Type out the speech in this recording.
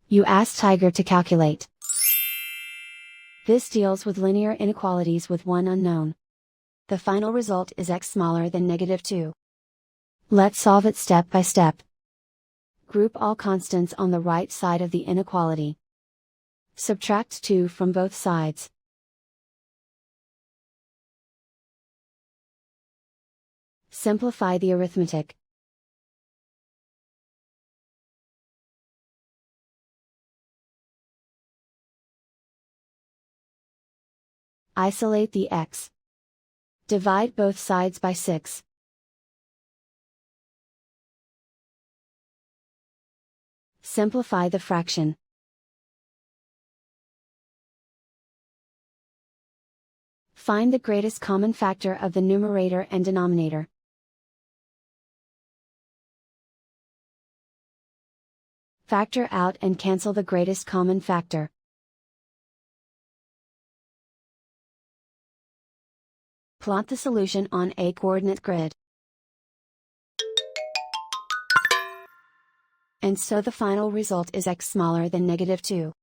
You ask Tiger to calculate. This deals with linear inequalities with one unknown. The final result is x smaller than -2. Let's solve it step by step. Group all constants on the right side of the inequality. Subtract 2 from both sides. Simplify the arithmetic. Isolate the x. Divide both sides by 6. Simplify the fraction. Find the greatest common factor of the numerator and denominator. Factor out and cancel the greatest common factor. Plot the solution on a coordinate grid. And so the final result is x smaller than -2.